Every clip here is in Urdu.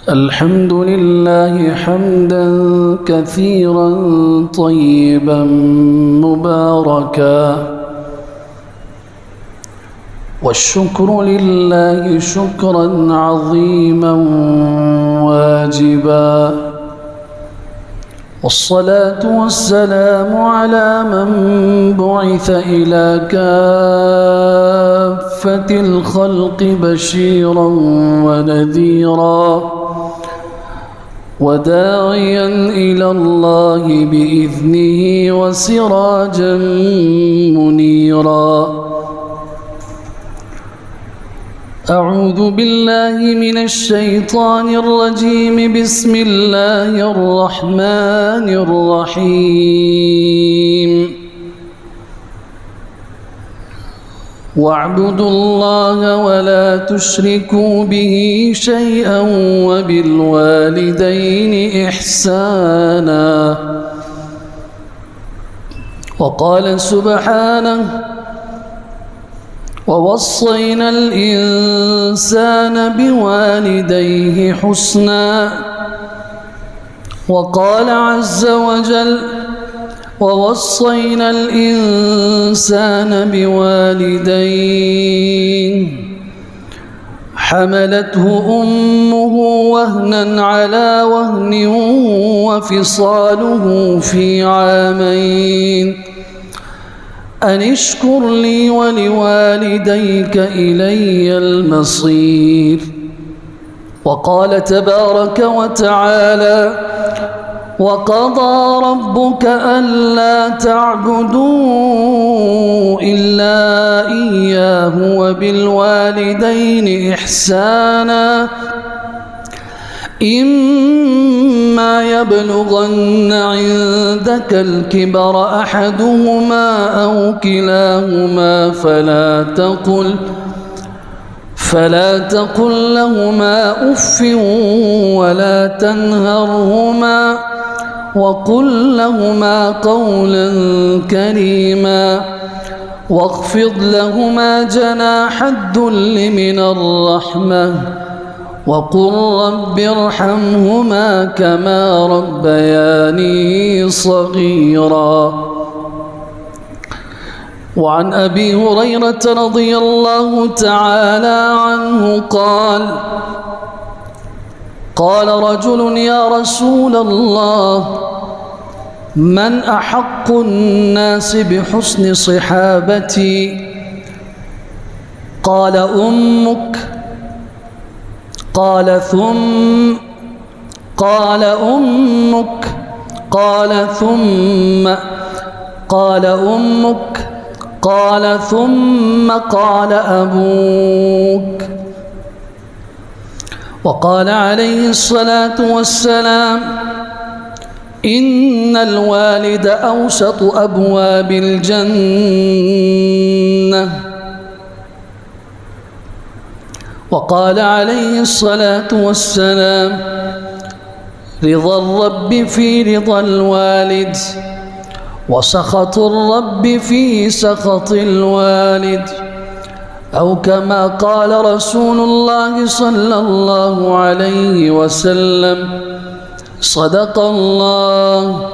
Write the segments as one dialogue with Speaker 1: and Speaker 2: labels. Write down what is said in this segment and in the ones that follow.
Speaker 1: الحمد لله حمدا كثيرا طيبا مباركا، والشكر لله شكرا عظيما واجبا، والصلاة والسلام على من بعث إلى كافة الخلق بشيرا ونذيرا وداعيا إلى الله بإذنه وسراجا منيرا. أعوذ بالله من الشيطان الرجيم. بسم الله الرحمن الرحيم. واعبدوا الله ولا تشركوا به شيئا وبالوالدين إحسانا. وقال سبحانه: ووصينا الإنسان بوالديه حسنا. وقال عز وجل: ووصينا الإنسان بوالديه حملته أمه وهنا على وهن وفصاله في عامين أن اشكر لي ولوالديك إلي المصير. وقال تبارك وتعالى: وقضى ربك ألا تعبدوا إلا إياه وبالوالدين إحسانا إما يبلغن عندك الكبر أحدهما أو كلاهما فلا تقل لهما أف ولا تنهرهما وقل لهما قولا كريما واخفض لهما جناح الذل من الرحمة وقل رب ارحمهما كما ربياني صغيرا. وعن أبي هريرة رضي الله تعالى عنه قال رجل: يا رسول الله، من أحق الناس بحسن صحابتي؟ قال: أمك. قال: ثم؟ قال: أمك. قال: ثم؟ قال: أمك. قال: ثم؟ قال: أبوك. وقال عليه الصلاة والسلام: إن الوالد أوسط أبواب الجنة. وقال عليه الصلاة والسلام: رضا الرب في رضا الوالد، وسخط الرب في سخط الوالد، أو كما قال رسول الله صلى الله عليه وسلم: صدق الله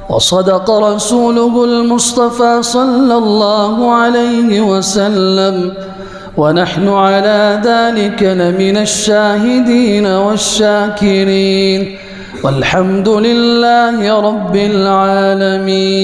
Speaker 1: وصدق رسوله المصطفى صلى الله عليه وسلم، ونحن على ذلك لمن الشاهدين والشاكرين، والحمد لله رب العالمين.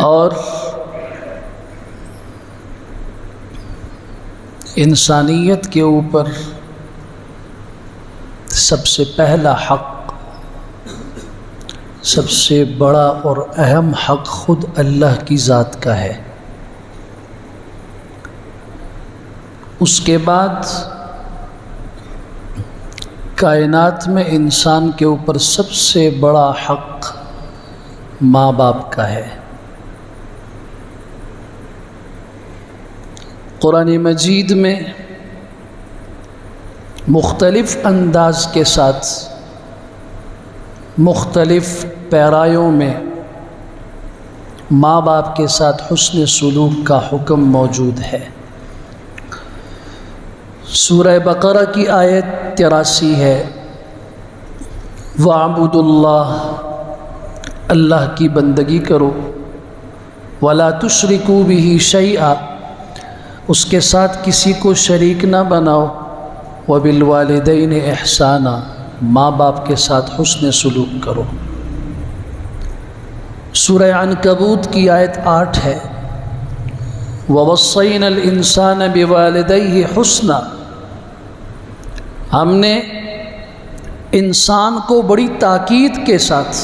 Speaker 1: اور انسانیت کے اوپر سب سے پہلا حق، سب سے بڑا اور اہم حق خود اللہ کی ذات کا ہے۔ اس کے بعد کائنات میں انسان کے اوپر سب سے بڑا حق ماں باپ کا ہے۔ قرآن مجید میں مختلف انداز کے ساتھ مختلف پیرایوں میں ماں باپ کے ساتھ حسن سلوک کا حکم موجود ہے۔ سورہ بقرہ کی آیت 83 ہے، وَاعْبُدُوا اللَّهَ، اللہ کی بندگی کرو، وَلَا تُشْرِكُوا بِهِ شَيْئًا، اس کے ساتھ کسی کو شریک نہ بناؤ، وَبِالْوَالِدَيْنِ إِحْسَانًا، ماں باپ کے ساتھ حسن سلوک کرو۔ سورہ عنکبوت کی آیت 8 ہے، وَوَصَّيْنَا الْإِنسَانَ بِوَالِدَيْهِ حُسْنًا، ہم نے انسان کو بڑی تاکید کے ساتھ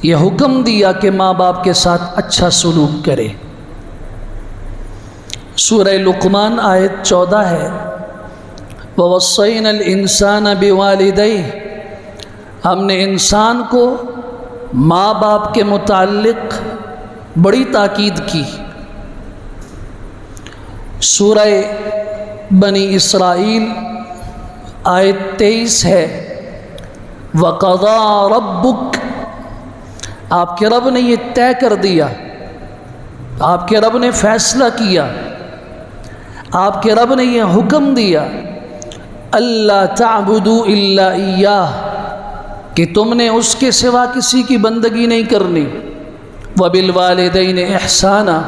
Speaker 1: یہ حکم دیا کہ ماں باپ کے ساتھ اچھا سلوک کرے۔ سورہ لقمان آیت 14 ہے، وَوَصَّيْنَا الْإِنسَانَ بِوَالِدَيْهِ، ہم نے انسان کو ماں باپ کے متعلق بڑی تاکید کی۔ سورہ بنی اسرائیل آیت 23 ہے، وَقَضَىٰ رَبُّكَ، آپ کے رب نے یہ طے کر دیا، آپ کے رب نے فیصلہ کیا، آپ کے رب نے یہ حکم دیا، اللہ تعبدوا الا ایاہ، کہ تم نے اس کے سوا کسی کی بندگی نہیں کرنی، وَبِالْوَالِدَيْنِ إِحْسَانًا،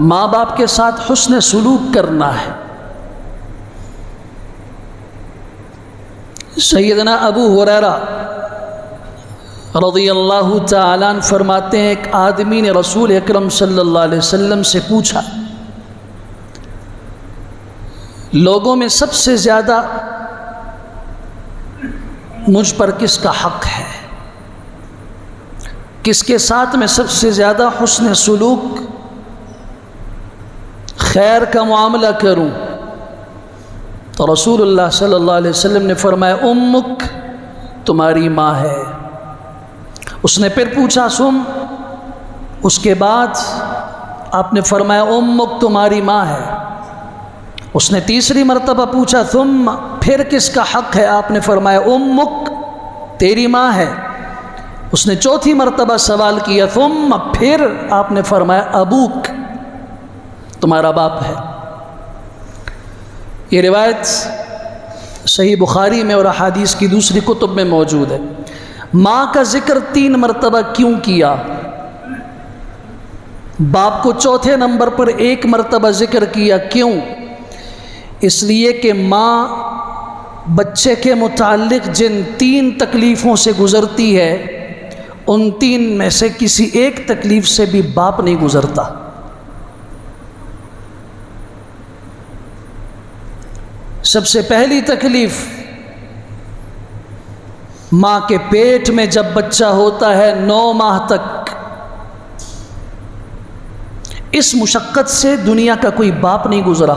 Speaker 1: ماں باپ کے ساتھ حسن سلوک کرنا ہے۔ سیدنا ابو ہریرہ رضی اللہ تعالیٰ عنہ فرماتے ہیں، ایک آدمی نے رسول اکرم صلی اللہ علیہ وسلم سے پوچھا، لوگوں میں سب سے زیادہ مجھ پر کس کا حق ہے، کس کے ساتھ میں سب سے زیادہ حسن سلوک خیر کا معاملہ کروں؟ تو رسول اللہ صلی اللہ علیہ وسلم نے فرمایا، امک، تمہاری ماں ہے۔ اس نے پھر پوچھا، سم، اس کے بعد آپ نے فرمایا، امک، تمہاری ماں ہے۔ اس نے تیسری مرتبہ پوچھا، ثم، پھر کس کا حق ہے؟ آپ نے فرمایا، امک، تیری ماں ہے۔ اس نے چوتھی مرتبہ سوال کیا، ثم، پھر آپ نے فرمایا، ابوک، تمہارا باپ ہے۔ یہ روایت صحیح بخاری میں اور احادیث کی دوسری کتب میں موجود ہے۔ ماں کا ذکر 3 مرتبہ کیوں کیا؟ باپ کو چوتھے نمبر پر 1 مرتبہ ذکر کیا، کیوں؟ اس لیے کہ ماں بچے کے متعلق جن 3 تکلیفوں سے گزرتی ہے، ان 3 میں سے کسی ایک تکلیف سے بھی باپ نہیں گزرتا۔ سب سے پہلی تکلیف، ماں کے پیٹ میں جب بچہ ہوتا ہے 9 ماہ تک، اس مشقت سے دنیا کا کوئی باپ نہیں گزرا۔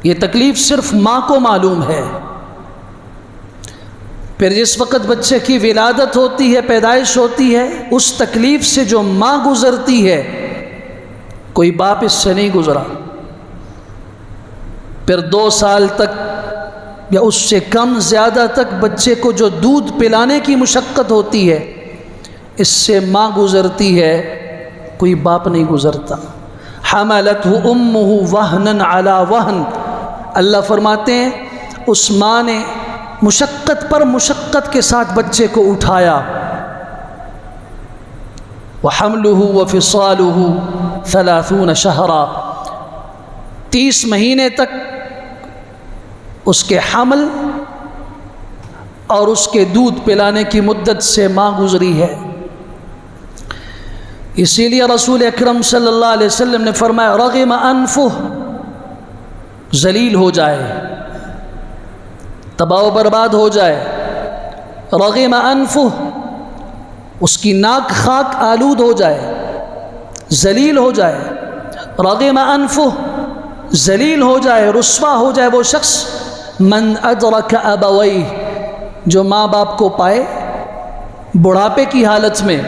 Speaker 1: یہ تکلیف صرف ماں کو معلوم ہے۔ پھر جس وقت بچے کی ولادت ہوتی ہے، پیدائش ہوتی ہے، اس تکلیف سے جو ماں گزرتی ہے، کوئی باپ اس سے نہیں گزرا۔ پھر 2 سال تک یا اس سے کم زیادہ تک بچے کو جو دودھ پلانے کی مشقت ہوتی ہے، اس سے ماں گزرتی ہے، کوئی باپ نہیں گزرتا۔ حملتہ امہ وہنا علی وہن، اللہ فرماتے ہیں اس ماں نے مشقت پر مشقت کے ساتھ بچے کو اٹھایا۔ وحملہ وفصالہ 30 شہرا، 30 مہینے تک اس کے حمل اور اس کے دودھ پلانے کی مدت سے ماں گزری ہے۔ اسی لیے رسول اکرم صلی اللہ علیہ وسلم نے فرمایا رغم انفہ، ذلیل ہو جائے، تباہ و برباد ہو جائے، رغم انفہ، اس کی ناک خاک آلود ہو جائے، ذلیل ہو جائے، رغم انفہ، ذلیل ہو جائے، رسوا ہو جائے وہ شخص من ادرک ابویہ، جو ماں باپ کو پائے بڑھاپے کی حالت میں،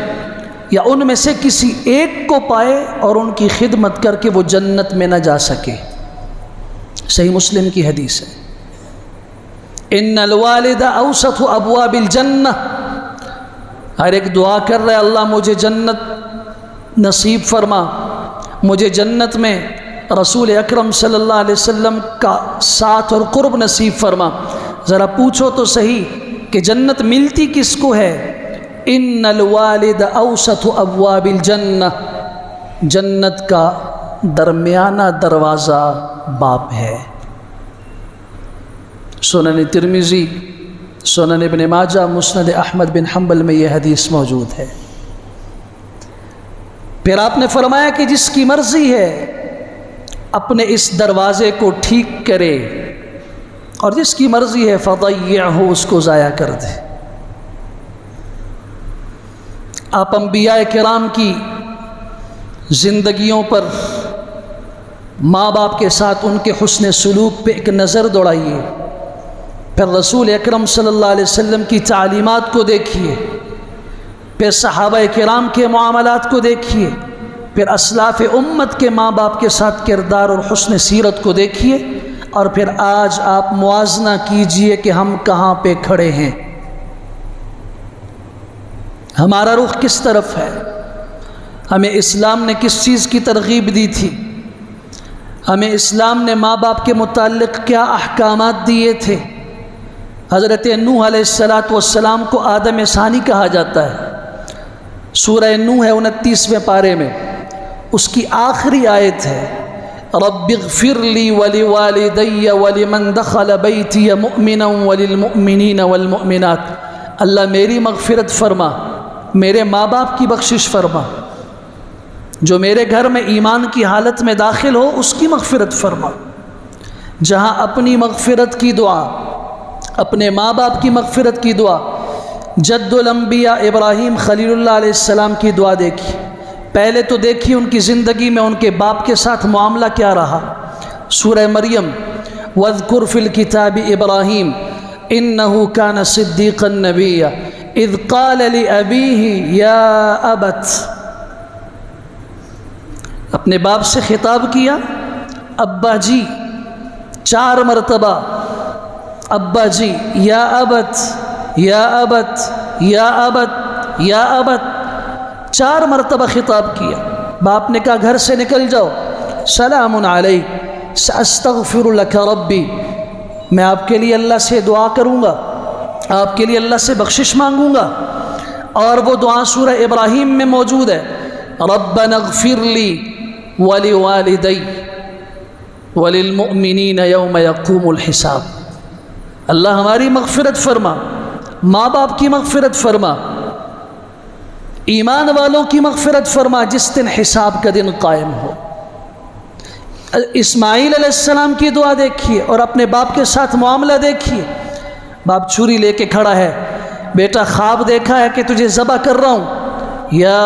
Speaker 1: یا ان میں سے کسی ایک کو پائے اور ان کی خدمت کر کے وہ جنت میں نہ جا سکے۔ صحیح مسلم کی حدیث ہے، ان الوالد اوسط ابواب الجنہ، ہر ایک دعا کر رہا ہے اللہ مجھے جنت نصیب فرما، مجھے جنت میں رسول اکرم صلی اللہ علیہ وسلم کا ساتھ اور قرب نصیب فرما۔ ذرا پوچھو تو صحیح کہ جنت ملتی کس کو ہے؟ ان الوالد اوسط ابواب الجنہ، جنت کا درمیانہ دروازہ باپ ہے۔ سنن ترمذی، سنن ابن ماجہ، مسند احمد بن حنبل میں یہ حدیث موجود ہے۔ پھر آپ نے فرمایا کہ جس کی مرضی ہے اپنے اس دروازے کو ٹھیک کرے، اور جس کی مرضی ہے فضیعہ، اس کو ضائع کر دے۔ آپ انبیاء کرام کی زندگیوں پر، ماں باپ کے ساتھ ان کے حسن سلوک پہ ایک نظر دوڑائیے، پھر رسول اکرم صلی اللہ علیہ وسلم کی تعلیمات کو دیکھیے، پھر صحابہ کرام کے معاملات کو دیکھیے، پھر اسلاف امت کے ماں باپ کے ساتھ کردار اور حسن سیرت کو دیکھیے، اور پھر آج آپ موازنہ کیجئے کہ ہم کہاں پہ کھڑے ہیں، ہمارا رخ کس طرف ہے۔ ہمیں اسلام نے کس چیز کی ترغیب دی تھی؟ ہمیں اسلام نے ماں باپ کے متعلق کیا احکامات دیے تھے؟ حضرت نوح علیہ السلام کو آدم ثانی کہا جاتا ہے، سورہ نوح ہے 29ویں پارے میں، اس کی آخری آیت ہے رب اغفر لی ولوالدی ولمن دخل بیتی مؤمنا وللمؤمنین والمؤمنات، اللہ میری مغفرت فرما، میرے ماں باپ کی بخشش فرما، جو میرے گھر میں ایمان کی حالت میں داخل ہو اس کی مغفرت فرما۔ جہاں اپنی مغفرت کی دعا، اپنے ماں باپ کی مغفرت کی دعا، جد الانبیاء ابراہیم خلیل اللہ علیہ السلام کی دعا دیکھی، پہلے تو دیکھی ان کی زندگی میں ان کے باپ کے ساتھ معاملہ کیا رہا۔ سورہ مریم، وَاذْكُرْ فِي الْكِتَابِ إِبْرَاهِيمَ إِنَّهُ كَانَ صِدِّيقًا نَبِيًّا اذ قال لأبیہ یا ابت، اپنے باپ سے خطاب کیا، ابا جی، 4 مرتبہ، ابا جی، یا ابت، یا ابت، یا ابت، یا ابت، 4 مرتبہ خطاب کیا۔ باپ نے کہا گھر سے نکل جاؤ، سلام علیک ساستغفر لک ربی، میں آپ کے لیے اللہ سے دعا کروں گا، آپ کے لیے اللہ سے بخشش مانگوں گا۔ اور وہ دعا سورہ ابراہیم میں موجود ہے، ربنا اغفر لی ولوالدی وللمؤمنین یوم یقوم الحساب، اللہ ہماری مغفرت فرما، ماں باپ کی مغفرت فرما، ایمان والوں کی مغفرت فرما جس دن حساب کا دن قائم ہو۔ اسماعیل علیہ السلام کی دعا دیکھیے اور اپنے باپ کے ساتھ معاملہ دیکھیے، باپ چھری لے کے کھڑا ہے، بیٹا خواب دیکھا ہے کہ تجھے ذبح کر رہا ہوں، یا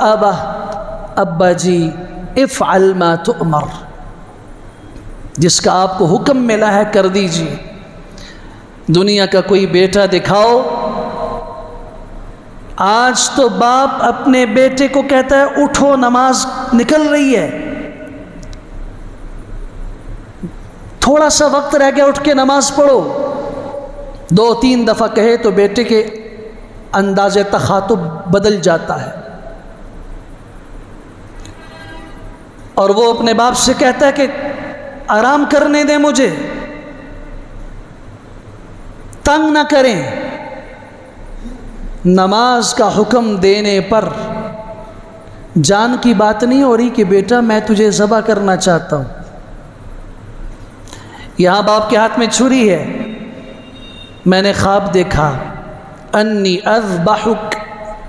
Speaker 1: ابا، ابا جی افعل ما تؤمر، جس کا آپ کو حکم ملا ہے کر دیجیے۔ دنیا کا کوئی بیٹا دکھاؤ، آج تو باپ اپنے بیٹے کو کہتا ہے اٹھو نماز نکل رہی ہے، تھوڑا سا وقت رہ گیا اٹھ کے نماز پڑھو، 2-3 دفعہ کہے تو بیٹے کے انداز تخاطب بدل جاتا ہے، اور وہ اپنے باپ سے کہتا ہے کہ آرام کرنے دیں مجھے، تنگ نہ کریں۔ نماز کا حکم دینے پر جان کی بات نہیں ہو رہی کہ بیٹا میں تجھے ذبح کرنا چاہتا ہوں، یہاں باپ کے ہاتھ میں چھری ہے، میں نے خواب دیکھا انی اذبحک،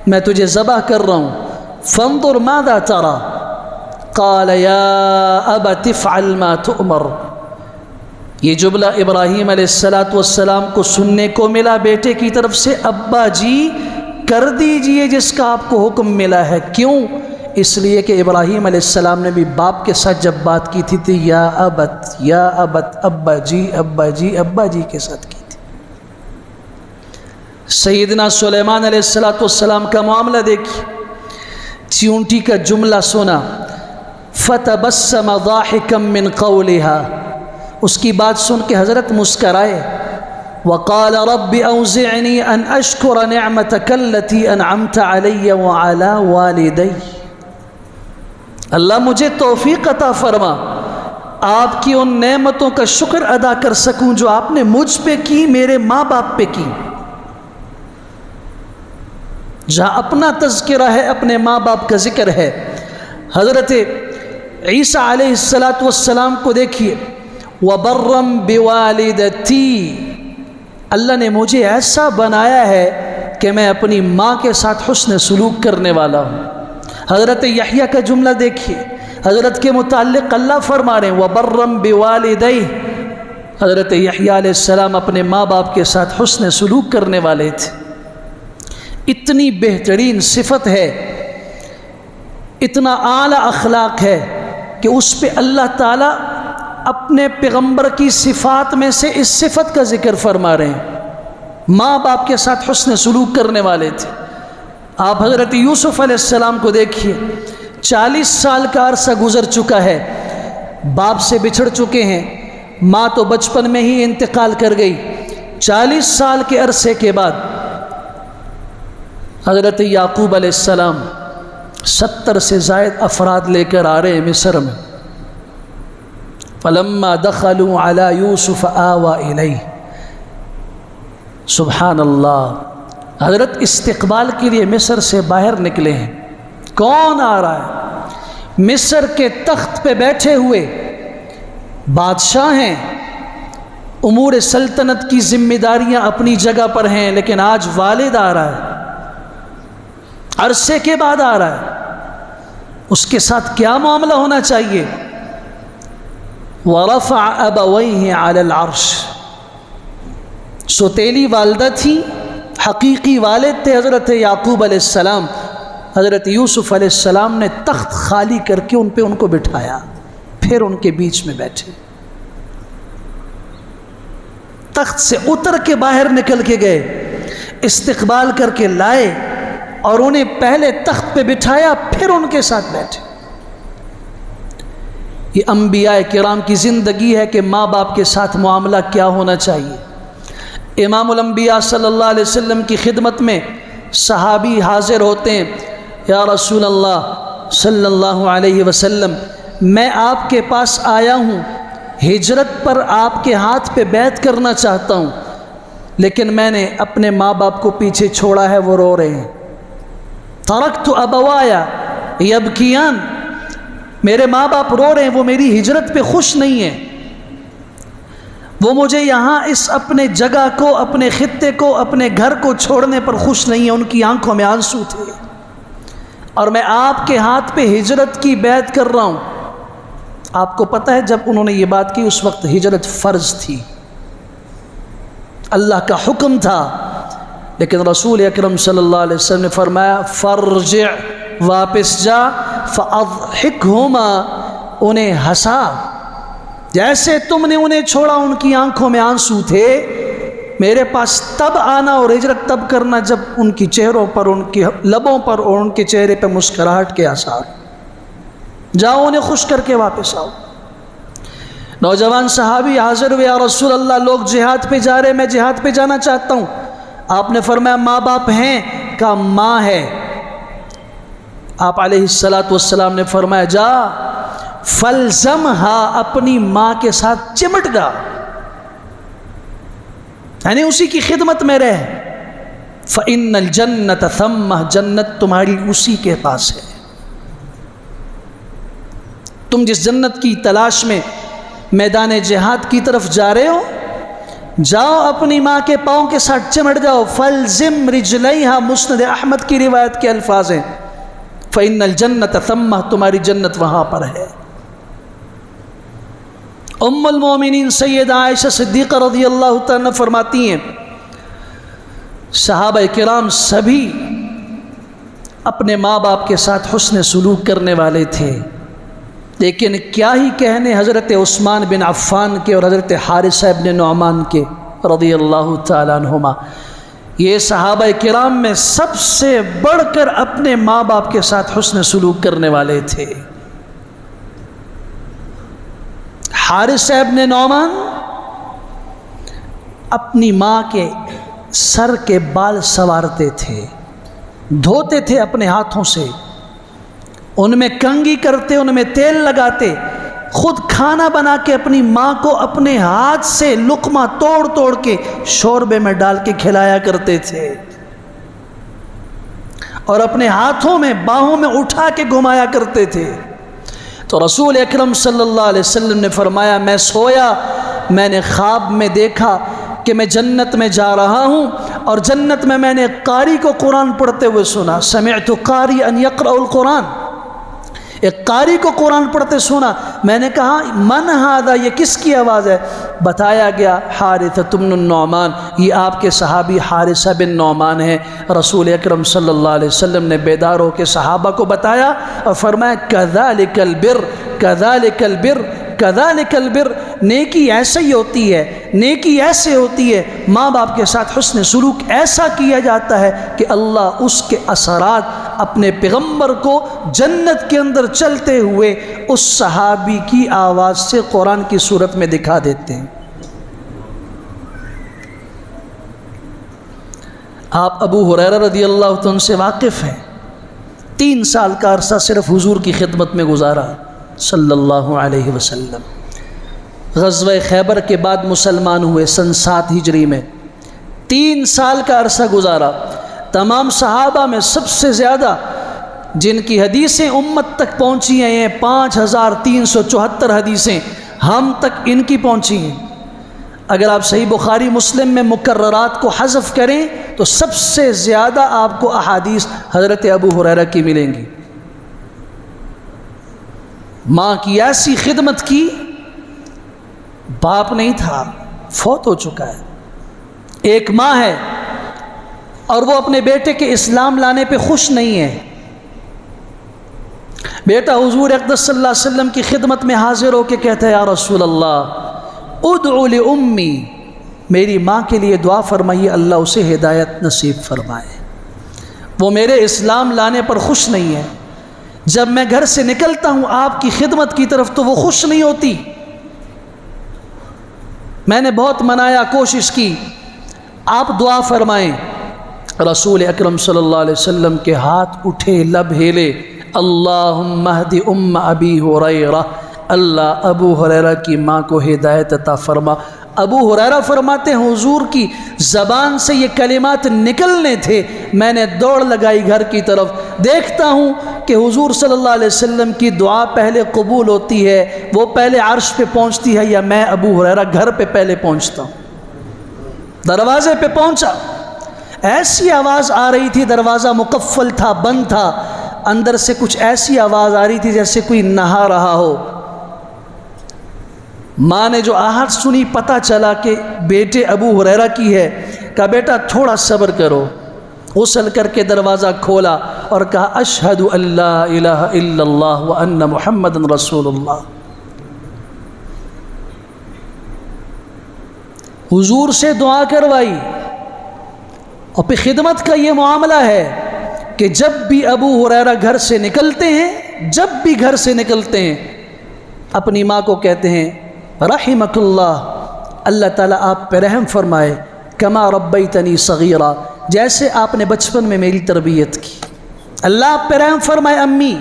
Speaker 1: میں تجھے ذبح کر رہا ہوں، فانظر ماذا ترى قال يا أبت افعل ما تؤمر. یہ جملہ ابراہیم علیہ السلام کو سننے کو ملا بیٹے کی طرف سے، ابا جی کر دیجئے جس کا آپ کو حکم ملا ہے. کیوں؟ اس لیے کہ ابراہیم علیہ السلام نے بھی باپ کے ساتھ جب بات کی تھی یا ابت ابا جی ابا جی ابا جی کے ساتھ کی تھی. سیدنا سلیمان علیہ السلام کا معاملہ دیکھیے، چیونٹی کا جملہ سنا، فتبسم ضاحکا من قولها، اس کی بات سن کے حضرت مسکرائے. وقال رب اوزعنی ان اشکر نعمتک التي انعمت علی وعلی والدی، اللہ مجھے توفیق عطا فرما آپ کی ان نعمتوں کا شکر ادا کر سکوں جو آپ نے مجھ پہ کی، میرے ماں باپ پہ کی. جہاں اپنا تذکرہ ہے، اپنے ماں باپ کا ذکر ہے. حضرت عیسیٰ علیہ السلام کو دیکھیے، وَبَرًّا بِوَالِدَتِي، اللہ نے مجھے ایسا بنایا ہے کہ میں اپنی ماں کے ساتھ حسن سلوک کرنے والا ہوں. حضرت یحییٰ کا جملہ دیکھیے، حضرت کے متعلق اللہ فرما رہے ہیں وَبَرًّا بِوَالِدَيْهِ، حضرت یحییٰ علیہ السلام اپنے ماں باپ کے ساتھ حسن سلوک کرنے والے تھے. اتنی بہترین صفت ہے، اتنا اعلیٰ اخلاق ہے کہ اس پہ اللہ تعالیٰ اپنے پیغمبر کی صفات میں سے اس صفت کا ذکر فرما رہے ہیں، ماں باپ کے ساتھ حسن سلوک کرنے والے تھے. آپ حضرت یوسف علیہ السلام کو دیکھیے، 40 سال کا عرصہ گزر چکا ہے، باپ سے بچھڑ چکے ہیں، ماں تو بچپن میں ہی انتقال کر گئی. 40 سال کے عرصے کے بعد حضرت یعقوب علیہ السلام 70 سے زائد افراد لے کر آ رہے ہیں مصر میں. فلما دخلوا على يوسف آوى إليه، سبحان اللہ، حضرت استقبال کے لیے مصر سے باہر نکلے ہیں. کون آ رہا ہے؟ مصر کے تخت پہ بیٹھے ہوئے بادشاہ ہیں، امور سلطنت کی ذمہ داریاں اپنی جگہ پر ہیں، لیکن آج والد آ رہا ہے، عرصے کے بعد آ رہا ہے. اس کے ساتھ کیا معاملہ ہونا چاہیے؟ وَرَفَعَ أَبَوَيْهِ عَلَى الْعَرْشِ، سوتیلی والدہ تھی، حقیقی والد تھے حضرت یعقوب علیہ السلام. حضرت یوسف علیہ السلام نے تخت خالی کر کے ان پہ ان کو بٹھایا، پھر ان کے بیچ میں بیٹھے، تخت سے اتر کے باہر نکل کے گئے، استقبال کر کے لائے اور انہیں پہلے تخت پہ بٹھایا، پھر ان کے ساتھ بیٹھے. یہ انبیاء کرام کی زندگی ہے کہ ماں باپ کے ساتھ معاملہ کیا ہونا چاہیے. امام الانبیاء صلی اللہ علیہ وسلم کی خدمت میں صحابی حاضر ہوتے ہیں، یا رسول اللہ صلی اللہ علیہ وسلم، میں آپ کے پاس آیا ہوں، ہجرت پر آپ کے ہاتھ پہ بیعت کرنا چاہتا ہوں، لیکن میں نے اپنے ماں باپ کو پیچھے چھوڑا ہے، وہ رو رہے ہیں. ترکت ابوایا یبکیان، میرے ماں باپ رو رہے ہیں، وہ میری ہجرت پہ خوش نہیں ہیں، وہ مجھے یہاں اس اپنے جگہ کو، اپنے خطے کو، اپنے گھر کو چھوڑنے پر خوش نہیں ہیں. ان کی آنکھوں میں آنسو تھے، اور میں آپ کے ہاتھ پہ ہجرت کی بیعت کر رہا ہوں. آپ کو پتہ ہے جب انہوں نے یہ بات کی اس وقت ہجرت فرض تھی، اللہ کا حکم تھا، لیکن رسول اکرم صلی اللہ علیہ وسلم نے فرمایا فرجع، واپس جا، فاضحکہما، انہیں ہنسا، جیسے تم نے انہیں چھوڑا ان کی آنکھوں میں آنسو تھے، میرے پاس تب آنا اور ہجرت تب کرنا جب ان کی چہروں پر، ان کے لبوں پر اور ان کے چہرے پہ مسکراہٹ کے آثار. جاؤ انہیں خوش کر کے واپس آؤ. نوجوان صحابی حاضر ہوئے، یا رسول اللہ لوگ جہاد پہ جا رہے، میں جہاد پہ جانا چاہتا ہوں. آپ نے فرمایا ماں باپ ہیں؟ کہا ماں ہے. آپ علیہ السلام نے فرمایا جا فلزمہا، اپنی ماں کے ساتھ چمٹ گا، یعنی اسی کی خدمت میں رہ. فإن الجنت ثمہ، جنت تمہاری اسی کے پاس ہے. تم جس جنت کی تلاش میں میدان جہاد کی طرف جا رہے ہو، جاؤ اپنی ماں کے پاؤں کے ساتھ چمٹ جاؤ. فلزم رجلیہا، مسند احمد کی روایت کے الفاظ ہیں، فإن الجنت ثمہ، تمہاری جنت وہاں پر ہے۔ ام المومنین سیدہ عائشہ صدیقہ رضی اللہ تعالیٰ فرماتی ہیں صحابہ کرام سبھی اپنے ماں باپ کے ساتھ حسن سلوک کرنے والے تھے، لیکن کیا ہی کہنے حضرت عثمان بن عفان کے اور حضرت حارثہ بن نعمان کے رضی اللہ تعالیٰ عنہما، یہ صحابہ کرام میں سب سے بڑھ کر اپنے ماں باپ کے ساتھ حسن سلوک کرنے والے تھے۔ حارثہ بن نعمان اپنی ماں کے سر کے بال سنوارتے تھے، دھوتے تھے اپنے ہاتھوں سے، ان میں کنگھی کرتے، ان میں تیل لگاتے، خود کھانا بنا کے اپنی ماں کو اپنے ہاتھ سے لقمہ توڑ توڑ کے شوربے میں ڈال کے کھلایا کرتے تھے، اور اپنے ہاتھوں میں باہوں میں اٹھا کے گھمایا کرتے تھے۔ تو رسول اکرم صلی اللہ علیہ وسلم نے فرمایا میں سویا، میں نے خواب میں دیکھا کہ میں جنت میں جا رہا ہوں، اور جنت میں نے قاری کو قرآن پڑھتے ہوئے سنا، سمعت قاریًا یقرأ القرآن، ایک قاری کو قرآن پڑھتے سنا۔ میں نے کہا من ھذا، یہ کس کی آواز ہے؟ بتایا گیا حارثہ بن النعمان، یہ آپ کے صحابی حارثہ بن نعمان ہیں۔ رسول اکرم صلی اللہ علیہ وسلم نے بیدار ہو کے صحابہ کو بتایا اور فرمایا کذالک البر، کذالک البر، کذالک البر، نیکی ایسے ہی ہوتی ہے، نیکی ایسے ہوتی ہے، ماں باپ کے ساتھ حسن سلوک ایسا کیا جاتا ہے کہ اللہ اس کے اثرات اپنے پیغمبر کو جنت کے اندر چلتے ہوئے اس صحابی کی آواز سے قرآن کی صورت میں دکھا دیتے ہیں۔ آپ ابو ہریرہ رضی اللہ عنہ سے واقف ہیں، 3 سال کا عرصہ صرف حضور کی خدمت میں گزارا صلی اللہ علیہ وسلم۔ غزوہ خیبر کے بعد مسلمان ہوئے سن 7 ہجری میں، 3 سال کا عرصہ گزارا۔ تمام صحابہ میں سب سے زیادہ جن کی حدیثیں امت تک پہنچی ہیں، یہ 5374 حدیثیں ہم تک ان کی پہنچی ہیں۔ اگر آپ صحیح بخاری مسلم میں مکررات کو حذف کریں تو سب سے زیادہ آپ کو احادیث حضرت ابو ہریرہ کی ملیں گی۔ ماں کی ایسی خدمت کی، باپ نہیں تھا، فوت ہو چکا ہے، ایک ماں ہے اور وہ اپنے بیٹے کے اسلام لانے پہ خوش نہیں ہے۔ بیٹا حضور اقدس صلی اللہ علیہ وسلم کی خدمت میں حاضر ہو کے کہتا ہے یا رسول اللہ ادعو لأمی، میری ماں کے لیے دعا فرمائیے اللہ اسے ہدایت نصیب فرمائے، وہ میرے اسلام لانے پر خوش نہیں ہے، جب میں گھر سے نکلتا ہوں آپ کی خدمت کی طرف تو وہ خوش نہیں ہوتی، میں نے بہت منایا، کوشش کی، آپ دعا فرمائیں۔ رسول اکرم صلی اللہ علیہ وسلم کے ہاتھ اٹھے، لب ہیلے، اللہم اہد ام ابی ہریرہ، اللہ ابو ہریرہ کی ماں کو ہدایت عطا فرما۔ ابو ہریرہ فرماتے ہیں حضور کی زبان سے یہ کلمات نکلنے تھے، میں نے دوڑ لگائی گھر کی طرف، دیکھتا ہوں کہ حضور صلی اللہ علیہ وسلم کی دعا پہلے قبول ہوتی ہے، وہ پہلے عرش پہ پہنچتی ہے، یا میں ابو ہریرہ گھر پہ پہلے پہنچتا ہوں۔ دروازے پہ پہنچا، ایسی آواز آ رہی تھی، دروازہ مقفل تھا، بند تھا، اندر سے کچھ ایسی آواز آ رہی تھی جیسے کوئی نہا رہا ہو۔ ماں نے جو آہٹ سنی پتہ چلا کہ بیٹے ابو ہریرہ کی ہے، کہا بیٹا تھوڑا صبر کرو، غسل کر کے دروازہ کھولا اور کہا اشہد ان لا الہ الا اللہ وان محمد رسول اللہ۔ حضور سے دعا کروائی، اور پھر خدمت کا یہ معاملہ ہے کہ جب بھی ابو ہریرہ گھر سے نکلتے ہیں، جب بھی گھر سے نکلتے ہیں، اپنی ماں کو کہتے ہیں رحمک اللہ، اللہ تعالیٰ آپ پہ رحم فرمائے، کما ربیتنی صغیرا، جیسے آپ نے بچپن میں میری تربیت کی، اللہ آپ پہ رحم فرمائے۔ امی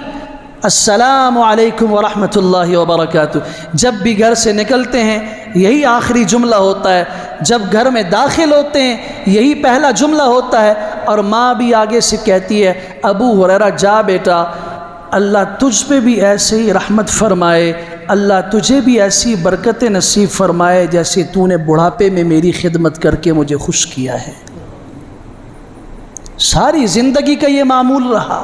Speaker 1: السلام علیکم ورحمۃ اللہ وبرکاتہ، جب بھی گھر سے نکلتے ہیں یہی آخری جملہ ہوتا ہے، جب گھر میں داخل ہوتے ہیں یہی پہلا جملہ ہوتا ہے، اور ماں بھی آگے سے کہتی ہے ابو ہریرہ جا بیٹا، اللہ تجھ پہ بھی ایسے ہی رحمت فرمائے، اللہ تجھے بھی ایسی برکت نصیب فرمائے جیسے تو نے بڑھاپے میں میری خدمت کر کے مجھے خوش کیا ہے۔ ساری زندگی کا یہ معمول رہا۔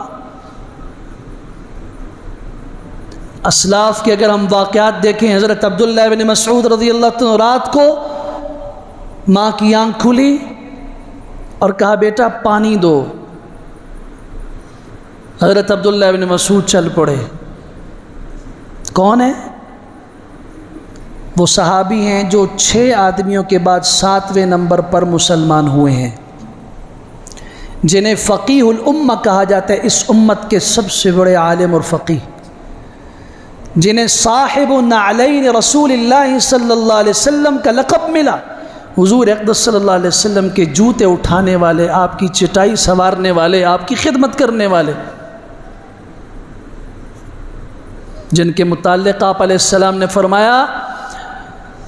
Speaker 1: اسلاف کے اگر ہم واقعات دیکھیں، حضرت عبداللہ بن مسعود رضی اللہ عنہ رات کو ماں کی آنکھ کھلی اور کہا بیٹا پانی دو. حضرت عبداللہ بن مسعود چل پڑے. کون ہے؟ وہ صحابی ہیں جو 6 آدمیوں کے بعد 7ویں نمبر پر مسلمان ہوئے ہیں، جنہیں فقیہ الامہ کہا جاتا ہے، اس امت کے سب سے بڑے عالم اور فقیہ، جنہیں صاحب النعلین رسول اللہ صلی اللہ علیہ وسلم کا لقب ملا. حضور اقدس صلی اللہ علیہ وسلم کے جوتے اٹھانے والے، آپ کی چٹائی سنوارنے والے، آپ کی خدمت کرنے والے، جن کے متعلق آپ علیہ السلام نے فرمایا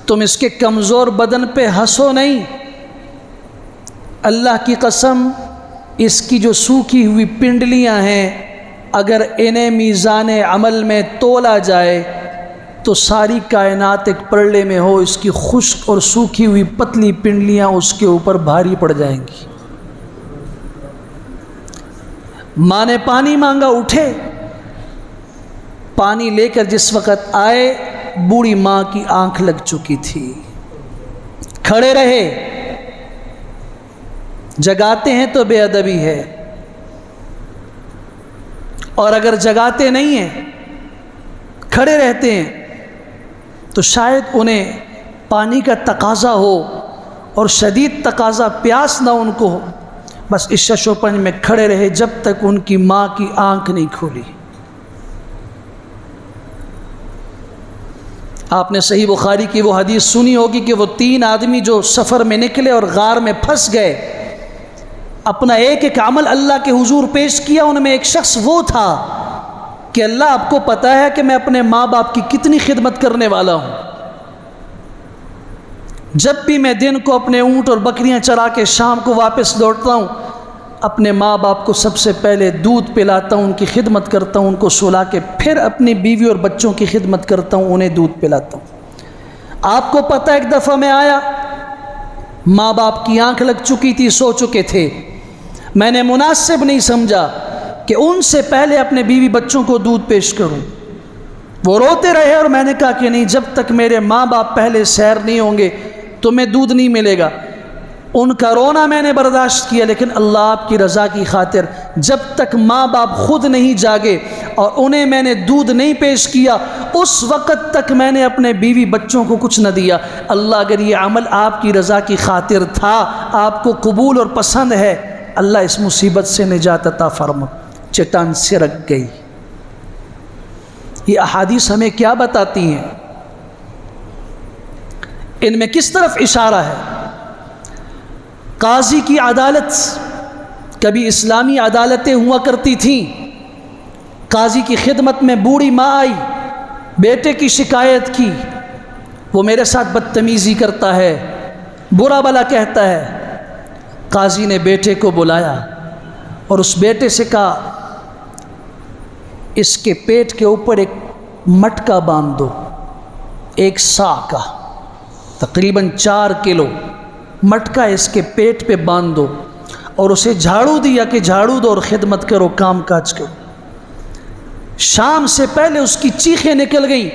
Speaker 1: تم اس کے کمزور بدن پہ ہنسو نہیں، اللہ کی قسم اس کی جو سوکھی ہوئی پنڈلیاں ہیں اگر انہیں میزان عمل میں تولا جائے تو ساری کائنات ایک پرلے میں ہو، اس کی خشک اور سوکھی ہوئی پتلی پنڈلیاں اس کے اوپر بھاری پڑ جائیں گی. ماں نے پانی مانگا، اٹھے، پانی لے کر جس وقت آئے بوڑھی ماں کی آنکھ لگ چکی تھی. کھڑے رہے. جگاتے ہیں تو بے ادبی ہے، اور اگر جگاتے نہیں ہیں کھڑے رہتے ہیں تو شاید انہیں پانی کا تقاضا ہو اور شدید تقاضا، پیاس نہ ان کو ہو. بس اس شش و پنج میں کھڑے رہے جب تک ان کی ماں کی آنکھ نہیں کھولی. آپ نے صحیح بخاری کی وہ حدیث سنی ہوگی کہ وہ 3 آدمی جو سفر میں نکلے اور غار میں پھنس گئے، اپنا ایک ایک عمل اللہ کے حضور پیش کیا. ان میں ایک شخص وہ تھا کہ اللہ آپ کو پتہ ہے کہ میں اپنے ماں باپ کی کتنی خدمت کرنے والا ہوں. جب بھی میں دن کو اپنے اونٹ اور بکریاں چرا کے شام کو واپس لوٹتا ہوں، اپنے ماں باپ کو سب سے پہلے دودھ پلاتا ہوں، ان کی خدمت کرتا ہوں، ان کو سلا کے پھر اپنی بیوی اور بچوں کی خدمت کرتا ہوں، انہیں دودھ پلاتا ہوں. آپ کو پتہ ایک دفعہ میں آیا، ماں باپ کی آنکھ لگ چکی تھی، سو چکے تھے. میں نے مناسب نہیں سمجھا کہ ان سے پہلے اپنے بیوی بچوں کو دودھ پیش کروں. وہ روتے رہے اور میں نے کہا کہ نہیں، جب تک میرے ماں باپ پہلے سیر نہیں ہوں گے تمہیں دودھ نہیں ملے گا. ان کا رونا میں نے برداشت کیا، لیکن اللہ آپ کی رضا کی خاطر جب تک ماں باپ خود نہیں جاگے اور انہیں میں نے دودھ نہیں پیش کیا، اس وقت تک میں نے اپنے بیوی بچوں کو کچھ نہ دیا. اللہ اگر یہ عمل آپ کی رضا کی خاطر تھا، آپ کو قبول اور پسند ہے، اللہ اس مصیبت سے نجات عطا فرما. چٹان سرک گئی. یہ احادیث ہمیں کیا بتاتی ہیں؟ ان میں کس طرف اشارہ ہے؟ قاضی کی عدالت، کبھی اسلامی عدالتیں ہوا کرتی تھیں. قاضی کی خدمت میں بوڑھی ماں آئی، بیٹے کی شکایت کی، وہ میرے ساتھ بدتمیزی کرتا ہے، برا بھلا کہتا ہے. قاضی نے بیٹے کو بلایا اور اس بیٹے سے کہا اس کے پیٹ کے اوپر ایک مٹکا باندھ دو، 1 سا کا، تقریباً 4 کلو مٹکا اس کے پیٹ پہ باندھ دو، اور اسے جھاڑو دیا کہ جھاڑو دو اور خدمت کرو، کام کاج کرو. شام سے پہلے اس کی چیخیں نکل گئیں،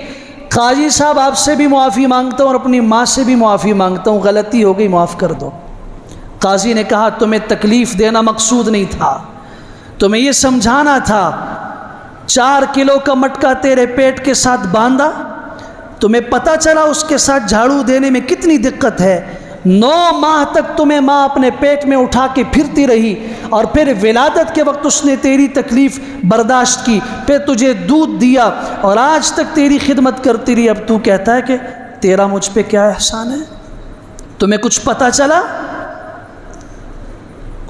Speaker 1: قاضی صاحب آپ سے بھی معافی مانگتا ہوں اور اپنی ماں سے بھی معافی مانگتا ہوں، غلطی ہو گئی، معاف کر دو. قاضی نے کہا تمہیں تکلیف دینا مقصود نہیں تھا، تمہیں یہ سمجھانا تھا. 4 کلو کا مٹکا تیرے پیٹ کے ساتھ باندھا، تمہیں پتہ چلا اس کے ساتھ جھاڑو دینے میں کتنی دقت ہے. 9 ماہ تک تمہیں ماں اپنے پیٹ میں اٹھا کے پھرتی رہی، اور پھر ولادت کے وقت اس نے تیری تکلیف برداشت کی، پھر تجھے دودھ دیا اور آج تک تیری خدمت کرتی رہی. اب تو کہتا ہے کہ تیرا مجھ پہ کیا احسان ہے؟ تمہیں کچھ پتہ چلا؟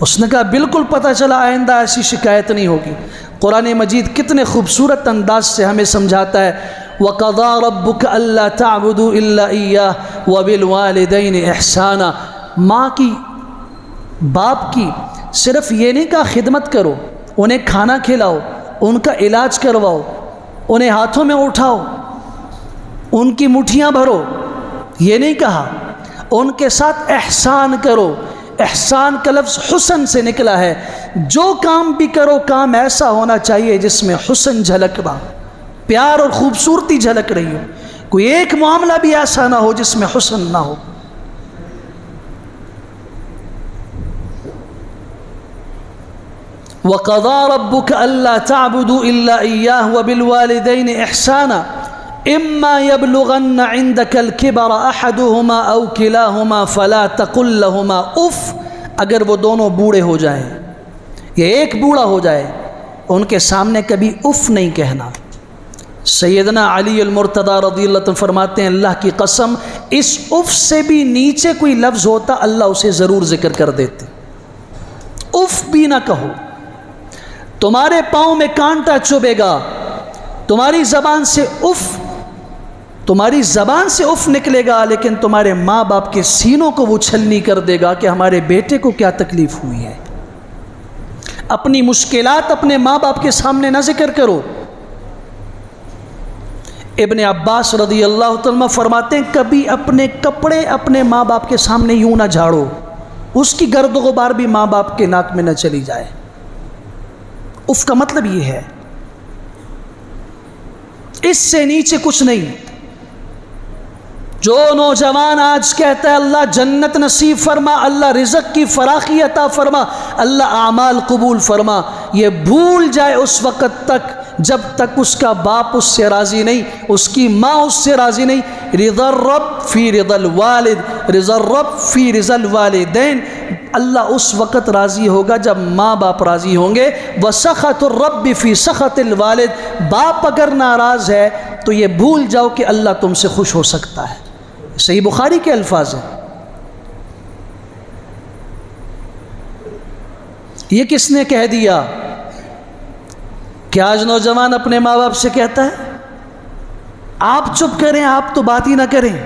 Speaker 1: اس نے کہا بالکل پتہ چلا، آئندہ ایسی شکایت نہیں ہوگی. قرآن مجید کتنے خوبصورت انداز سے ہمیں سمجھاتا ہے، وَقَضَىٰ رَبُّكَ أَلَّا تَعْبُدُوا إِلَّا إِيَّاهُ وَبِالْوَالِدَيْنِ إِحْسَانًا. ماں کی، باپ کی صرف یہ نہیں کہا خدمت کرو، انہیں کھانا کھلاؤ، ان کا علاج کرواؤ، انہیں ہاتھوں میں اٹھاؤ، ان کی مٹھیاں بھرو، یہ نہیں کہا. ان کے ساتھ احسان کرو. احسان کا لفظ حسن سے نکلا ہے. جو کام بھی کرو، کام ایسا ہونا چاہیے جس میں حسن جھلک با. پیار اور خوبصورتی جھلک رہی ہو، کوئی ایک معاملہ بھی ایسا نہ ہو جس میں حسن نہ ہو۔ وَقَضَى رَبُّكَ أَلَّا تَعْبُدُوا إِلَّا إِيَّاهُ وَبِالْوَالِدَيْنِ إِحْسَانًا إِمَّا يَبْلُغَنَّ عِندَكَ الْكِبَرَ أَحَدُهُمَا أَوْ كِلَاهُمَا فَلَا تَقُلْ لَهُمَا اُف، اگر وہ دونوں بوڑھے ہو جائیں یا ایک بوڑھا ہو جائے ان کے سامنے کبھی اف نہیں کہنا۔ سیدنا علی المرتضیٰ رضی اللہ عنہ فرماتے ہیں اللہ کی قسم اس اف سے بھی نیچے کوئی لفظ ہوتا اللہ اسے ضرور ذکر کر دیتے۔ اف بھی نہ کہو، تمہارے پاؤں میں کانٹا چبھے گا، تمہاری زبان سے اف نکلے گا، لیکن تمہارے ماں باپ کے سینوں کو وہ چھلنی کر دے گا کہ ہمارے بیٹے کو کیا تکلیف ہوئی ہے۔ اپنی مشکلات اپنے ماں باپ کے سامنے نہ ذکر کرو۔ ابن عباس رضی اللہ عنہ فرماتے ہیں کبھی اپنے کپڑے اپنے ماں باپ کے سامنے یوں نہ جھاڑو، اس کی گرد و غبار بھی ماں باپ کے ناک میں نہ چلی جائے۔ اف کا مطلب یہ ہے، اس سے نیچے کچھ نہیں۔ جو نوجوان آج کہتا ہے اللہ جنت نصیب فرما، اللہ رزق کی فراخی عطا فرما، اللہ اعمال قبول فرما، یہ بھول جائے اس وقت تک جب تک اس کا باپ اس سے راضی نہیں، اس کی ماں اس سے راضی نہیں۔ رضا الرب فی رضا الوالد، رضا الرب فی رضا الوالدین، اللہ اس وقت راضی ہوگا جب ماں باپ راضی ہوں گے۔ وسخط الرب فی سخط الوالد، باپ اگر ناراض ہے تو یہ بھول جاؤ کہ اللہ تم سے خوش ہو سکتا ہے۔ صحیح بخاری کے الفاظ ہیں۔ یہ کس نے کہہ دیا کہ آج نوجوان اپنے ماں باپ سے کہتا ہے آپ چپ کریں، آپ تو بات ہی نہ کریں،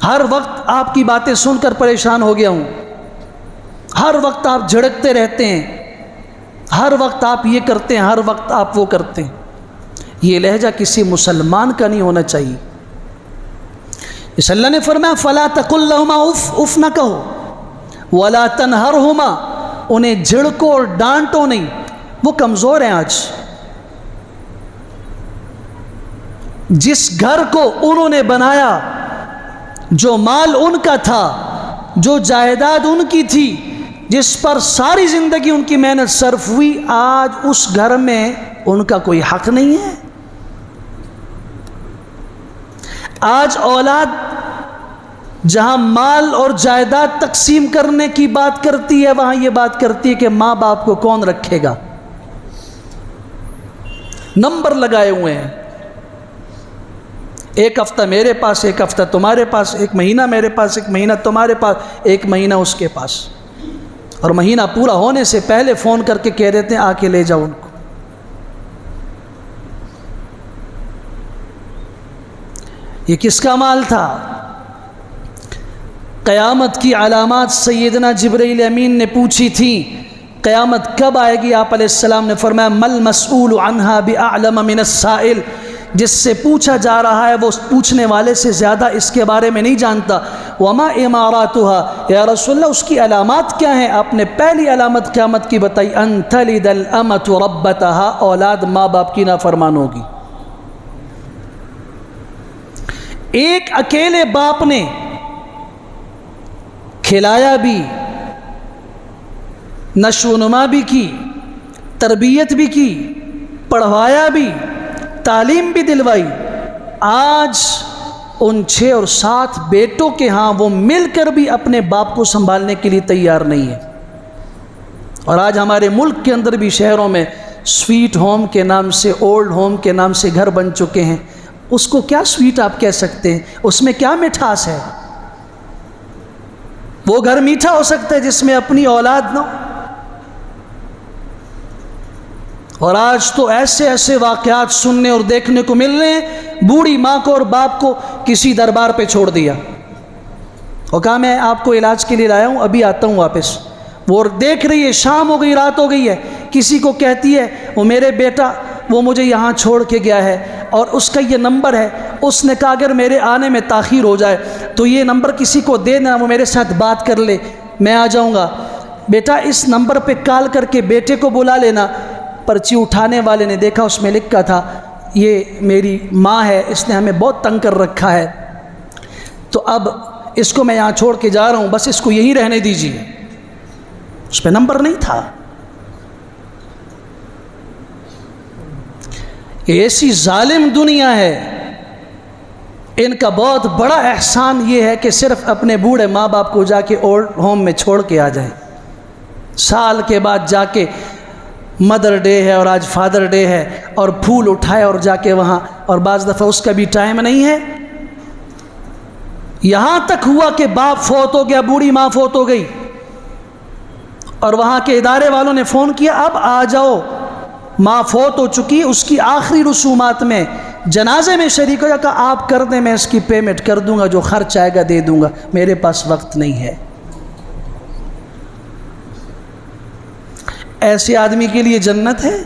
Speaker 1: ہر وقت آپ کی باتیں سن کر پریشان ہو گیا ہوں، ہر وقت آپ جھڑکتے رہتے ہیں، ہر وقت آپ یہ کرتے ہیں، ہر وقت آپ وہ کرتے ہیں۔ یہ لہجہ کسی مسلمان کا نہیں ہونا چاہیے۔ اس اللہ نے فرمایا فَلَا تَقُلْ لَهُمَا اف نہ کہو، وَلَا تَنْهَرْهُمَا انہیں جھڑکو اور ڈانٹو نہیں، وہ کمزور ہیں۔ آج جس گھر کو انہوں نے بنایا، جو مال ان کا تھا، جو جائیداد ان کی تھی، جس پر ساری زندگی ان کی محنت صرف ہوئی، آج اس گھر میں ان کا کوئی حق نہیں ہے۔ آج اولاد جہاں مال اور جائیداد تقسیم کرنے کی بات کرتی ہے، وہاں یہ بات کرتی ہے کہ ماں باپ کو کون رکھے گا۔ نمبر لگائے ہوئے ہیں، ایک ہفتہ میرے پاس، ایک ہفتہ تمہارے پاس، ایک مہینہ میرے پاس، ایک مہینہ تمہارے پاس، ایک مہینہ اس کے پاس، اور مہینہ پورا ہونے سے پہلے فون کر کے کہہ دیتے ہیں آ کے لے جاؤ ان کو۔ یہ کس کا مال تھا؟ قیامت کی علامات سیدنا جبرائیل امین نے پوچھی تھی، قیامت کب آئے گی؟ آپ علیہ السلام نے فرمایا مل مسئول عنہا بأعلم من السائل، جس سے پوچھا جا رہا ہے وہ پوچھنے والے سے زیادہ اس کے بارے میں نہیں جانتا۔ وما اماراتها، یا رسول اللہ اس کی علامات کیا ہیں؟ آپ نے پہلی علامت قیامت کی بتائی، ان تلد الامۃ ربتها، اولاد ماں باپ کی نافرمان ہوگی۔ ایک اکیلے باپ نے کھلایا بھی، نشو و نما بھی کی، تربیت بھی کی، پڑھوایا بھی، تعلیم بھی دلوائی، آج ان 6 اور 7 بیٹوں کے ہاں وہ مل کر بھی اپنے باپ کو سنبھالنے کے لیے تیار نہیں ہے۔ اور آج ہمارے ملک کے اندر بھی شہروں میں سویٹ ہوم کے نام سے، اولڈ ہوم کے نام سے گھر بن چکے ہیں۔ اس کو کیا سویٹ آپ کہہ سکتے ہیں؟ اس میں کیا مٹھاس ہے؟ وہ گھر میٹھا ہو سکتا ہے جس میں اپنی اولاد نہ ہو؟ اور آج تو ایسے ایسے واقعات سننے اور دیکھنے کو مل رہے ہیں، بوڑھی ماں کو اور باپ کو کسی دربار پہ چھوڑ دیا اور کہا میں آپ کو علاج کے لیے لایا ہوں، ابھی آتا ہوں واپس۔ وہ دیکھ رہی ہے شام ہو گئی، رات ہو گئی ہے، کسی کو کہتی ہے وہ میرے بیٹا وہ مجھے یہاں چھوڑ کے گیا ہے اور اس کا یہ نمبر ہے، اس نے کہا اگر میرے آنے میں تاخیر ہو جائے تو یہ نمبر کسی کو دے دینا، وہ میرے ساتھ بات کر لے، میں آ جاؤں گا۔ بیٹا اس نمبر پہ کال کر کے بیٹے کو بلا لینا،
Speaker 2: پرچی اٹھانے والے نے دیکھا، اس میں لکھا تھا یہ میری ماں ہے، اس نے ہمیں بہت تنگ کر رکھا ہے، تو اب اس کو میں یہاں چھوڑ کے جا رہا ہوں، بس اس کو یہیں رہنے دیجیے۔ اس پہ نمبر نہیں تھا۔ یہ ایسی ظالم دنیا ہے، ان کا بہت بڑا احسان یہ ہے کہ صرف اپنے بوڑھے ماں باپ کو جا کے اولڈ ہوم میں چھوڑ کے آ جائیں، سال کے بعد جا کے مدر ڈے ہے اور آج فادر ڈے ہے، اور پھول اٹھائے اور جا کے وہاں، اور بعض دفعہ اس کا بھی ٹائم نہیں ہے۔ یہاں تک ہوا کہ باپ فوت ہو گیا، بوڑھی ماں فوت ہو گئی، اور وہاں کے ادارے والوں نے فون کیا اب آ جاؤ، ماں فوت ہو چکی، اس کی آخری رسومات میں جنازے میں شریک ہو جا، کہا آپ کر دیں، میں اس کی پیمنٹ کر دوں گا، جو خرچ آئے گا دے دوں گا، میرے پاس وقت نہیں ہے۔ ایسے آدمی کے لیے جنت ہے؟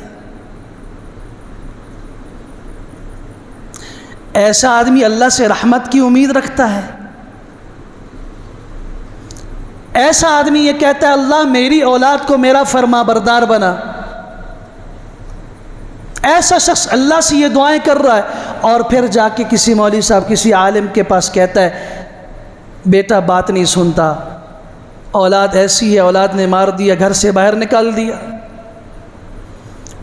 Speaker 2: ایسا آدمی اللہ سے رحمت کی امید رکھتا ہے؟ ایسا آدمی یہ کہتا ہے اللہ میری اولاد کو میرا فرما بردار بنا؟ ایسا شخص اللہ سے یہ دعائیں کر رہا ہے، اور پھر جا کے کسی مولوی صاحب کسی عالم کے پاس کہتا ہے بیٹا بات نہیں سنتا، اولاد ایسی ہے، اولاد نے مار دیا، گھر سے باہر نکال دیا۔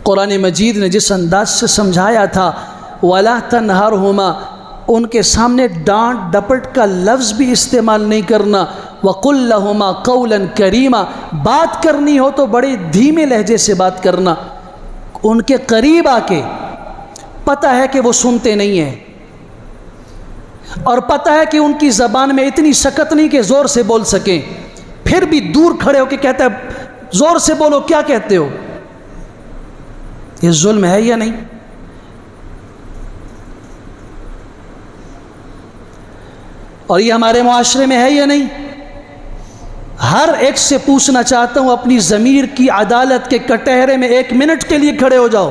Speaker 2: قرآن مجید نے جس انداز سے سمجھایا تھا وَلَا تَنْهَرْهُمَا، ان کے سامنے ڈانٹ ڈپٹ کا لفظ بھی استعمال نہیں کرنا، وَقُلْ لَهُمَا قَوْلًا كَرِيمًا، بات کرنی ہو تو بڑے دھیمے لہجے سے بات کرنا، ان کے قریب آ کے، پتہ ہے کہ وہ سنتے نہیں ہیں، اور پتہ ہے کہ ان کی زبان میں اتنی سکت نہیں کہ زور سے بول سکیں، پھر بھی دور کھڑے ہو کے کہتا ہے زور سے بولو، کیا کہتے ہو؟ یہ ظلم ہے یا نہیں؟ اور یہ ہمارے معاشرے میں ہے یا نہیں؟ ہر ایک سے پوچھنا چاہتا ہوں، اپنی ضمیر کی عدالت کے کٹہرے میں 1 منٹ کے لیے کھڑے ہو جاؤ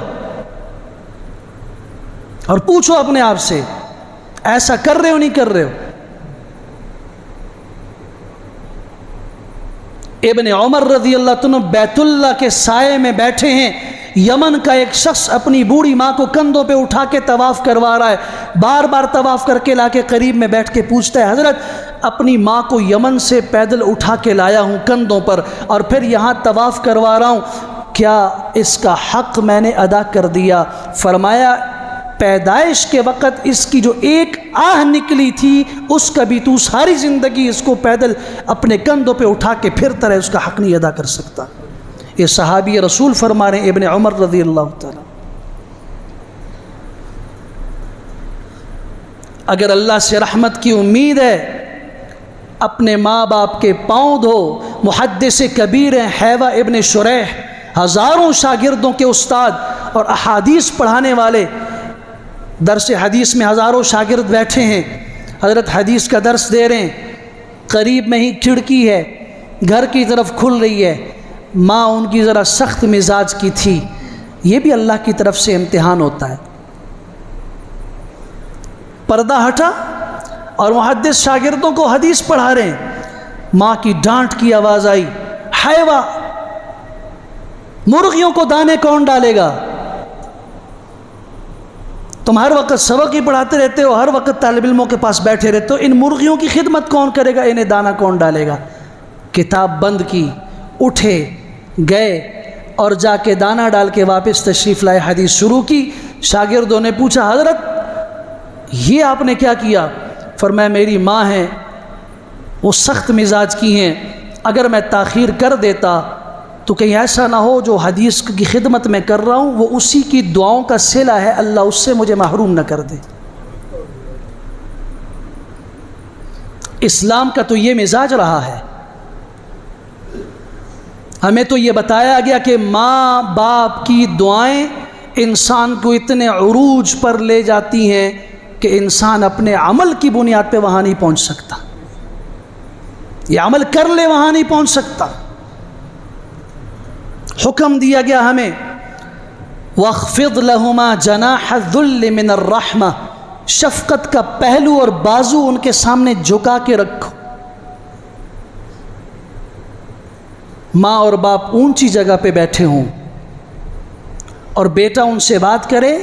Speaker 2: اور پوچھو اپنے آپ سے ایسا کر رہے ہو نہیں کر رہے ہو؟ ابن عمر رضی اللہ عنہ بیت اللہ کے سائے میں بیٹھے ہیں، یمن کا ایک شخص اپنی بوڑھی ماں کو کندھوں پہ اٹھا کے طواف کروا رہا ہے، بار بار طواف کر کے لا کے قریب میں بیٹھ کے پوچھتا ہے حضرت اپنی ماں کو یمن سے پیدل اٹھا کے لایا ہوں کندھوں پر، اور پھر یہاں طواف کروا رہا ہوں، کیا اس کا حق میں نے ادا کر دیا؟ فرمایا پیدائش کے وقت اس کی جو ایک آہ نکلی تھی اس کا بھی تو ساری زندگی اس کو پیدل اپنے کندھوں پہ اٹھا کے پھرتا رہے، اس کا حق نہیں ادا کر سکتا۔ یہ صحابی رسول فرما رہے ہیں ابن عمر رضی اللہ تعالی۔ اگر اللہ سے رحمت کی امید ہے اپنے ماں باپ کے پاؤں دھو۔ محدث کبیر ہیں حیوہ ابن شریح، ہزاروں شاگردوں کے استاد اور احادیث پڑھانے والے، درس حدیث میں ہزاروں شاگرد بیٹھے ہیں، حضرت حدیث کا درس دے رہے ہیں، قریب میں ہی کھڑکی ہے، گھر کی طرف کھل رہی ہے، ماں ان کی ذرا سخت مزاج کی تھی، یہ بھی اللہ کی طرف سے امتحان ہوتا ہے۔ پردہ ہٹا اور محدث شاگردوں کو حدیث پڑھا رہے ہیں، ماں کی ڈانٹ کی آواز آئی، حیوہ مرغیوں کو دانے کون ڈالے گا؟ تم ہر وقت سبق ہی پڑھاتے رہتے ہو، ہر وقت طالب علموں کے پاس بیٹھے رہتے ہو، ان مرغیوں کی خدمت کون کرے گا؟ انہیں دانہ کون ڈالے گا؟ کتاب بند کی، اٹھے گئے اور جا کے دانہ ڈال کے واپس تشریف لائے، حدیث شروع کی۔ شاگردوں نے پوچھا حضرت یہ آپ نے کیا کیا؟ فرمایا میری ماں ہیں، وہ سخت مزاج کی ہیں، اگر میں تاخیر کر دیتا تو کہیں ایسا نہ ہو جو حدیث کی خدمت میں کر رہا ہوں وہ اسی کی دعاؤں کا صلہ ہے، اللہ اس سے مجھے محروم نہ کر دے۔ اسلام کا تو یہ مزاج رہا ہے، ہمیں تو یہ بتایا گیا کہ ماں باپ کی دعائیں انسان کو اتنے عروج پر لے جاتی ہیں کہ انسان اپنے عمل کی بنیاد پہ وہاں نہیں پہنچ سکتا، یہ عمل کر لے وہاں نہیں پہنچ سکتا۔ حکم دیا گیا ہمیں وَاخْفِضْ لَهُمَا جَنَاحَ الذُّلِّ مِنَ الرَّحْمَةِ، شفقت کا پہلو اور بازو ان کے سامنے جھکا کے رکھو۔ ماں اور باپ اونچی جگہ پہ بیٹھے ہوں، اور بیٹا ان سے بات کرے،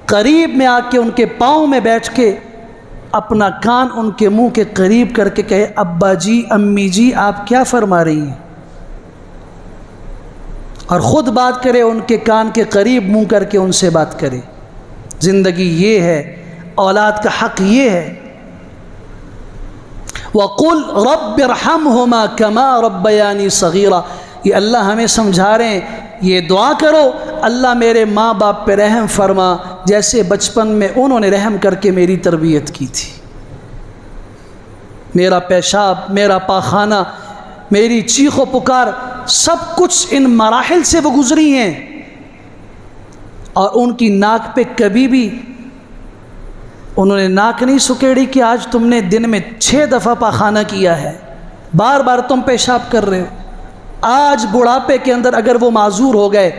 Speaker 2: قریب میں آ کے ان کے پاؤں میں بیٹھ کے اپنا کان ان کے منہ کے قریب کر کے کہے ابا جی امی جی آپ کیا فرما رہی ہیں، اور خود بات کرے، ان کے کان کے قریب منہ کر کے ان سے بات کرے۔ زندگی یہ ہے، اولاد کا حق یہ ہے۔ وَقُلْ رَبِّ ارْحَمْهُمَا كَمَا رَبَّيَانِي صَغِيرًا، یہ اللہ ہمیں سمجھا رہے ہیں، یہ دعا کرو اللہ میرے ماں باپ پہ رحم فرما جیسے بچپن میں انہوں نے رحم کر کے میری تربیت کی تھی۔ میرا پیشاب، میرا پاخانہ، میری چیخ و پکار، سب کچھ ان مراحل سے وہ گزری ہیں، اور ان کی ناک پہ کبھی بھی انہوں نے ناک نہیں سکیڑی کہ آج تم نے دن میں 6 دفعہ پاخانہ کیا ہے، بار بار تم پیشاب کر رہے ہو۔ آج بڑھاپے کے اندر اگر وہ معذور ہو گئے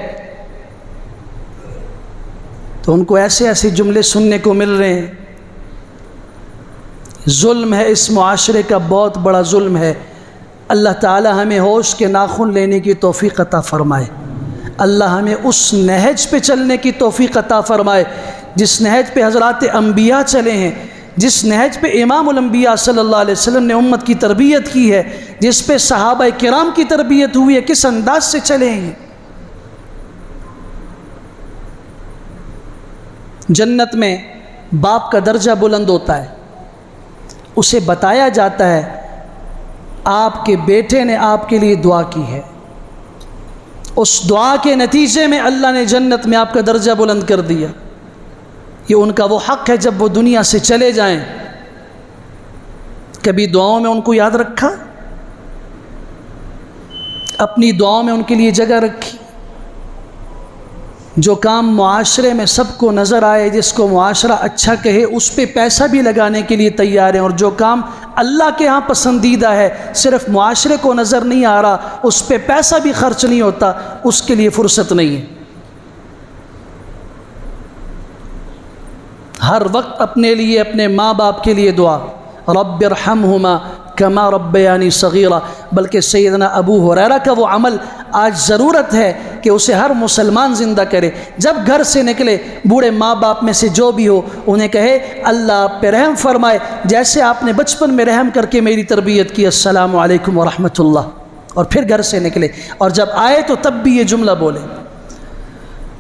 Speaker 2: تو ان کو ایسے ایسے جملے سننے کو مل رہے ہیں۔ ظلم ہے، اس معاشرے کا بہت بڑا ظلم ہے۔ اللہ تعالی ہمیں ہوش کے ناخن لینے کی توفیق عطا فرمائے، اللہ ہمیں اس نہج پہ چلنے کی توفیق عطا فرمائے جس نہج پہ حضرات انبیاء چلے ہیں، جس نہج پہ امام الانبیاء صلی اللہ علیہ وسلم نے امت کی تربیت کی ہے، جس پہ صحابہ کرام کی تربیت ہوئی ہے، کس انداز سے چلے ہیں۔ جنت میں باپ کا درجہ بلند ہوتا ہے، اسے بتایا جاتا ہے آپ کے بیٹے نے آپ کے لیے دعا کی ہے، اس دعا کے نتیجے میں اللہ نے جنت میں آپ کا درجہ بلند کر دیا۔ یہ ان کا وہ حق ہے جب وہ دنیا سے چلے جائیں، کبھی دعاؤں میں ان کو یاد رکھا، اپنی دعاؤں میں ان کے لیے جگہ رکھی۔ جو کام معاشرے میں سب کو نظر آئے، جس کو معاشرہ اچھا کہے، اس پہ پیسہ بھی لگانے کے لیے تیار ہیں، اور جو کام اللہ کے ہاں پسندیدہ ہے، صرف معاشرے کو نظر نہیں آ رہا، اس پہ پیسہ بھی خرچ نہیں ہوتا، اس کے لیے فرصت نہیں ہے۔ ہر وقت اپنے لیے، اپنے ماں باپ کے لیے دعا، رب ارحمہما کما ربیانی صغیرہ۔ بلکہ سیدنا ابو ہریرہ کا وہ عمل آج ضرورت ہے کہ اسے ہر مسلمان زندہ کرے۔ جب گھر سے نکلے، بوڑھے ماں باپ میں سے جو بھی ہو، انہیں کہے اللہ آپ پہ رحم فرمائے جیسے آپ نے بچپن میں رحم کر کے میری تربیت کی، السلام علیکم ورحمۃ اللہ، اور پھر گھر سے نکلے، اور جب آئے تو تب بھی یہ جملہ بولے۔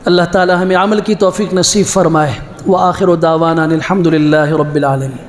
Speaker 2: اللہ تعالی ہمیں عمل کی توفیق نصیب فرمائے۔ وآخر دعوانا الحمد للہ رب العالمین۔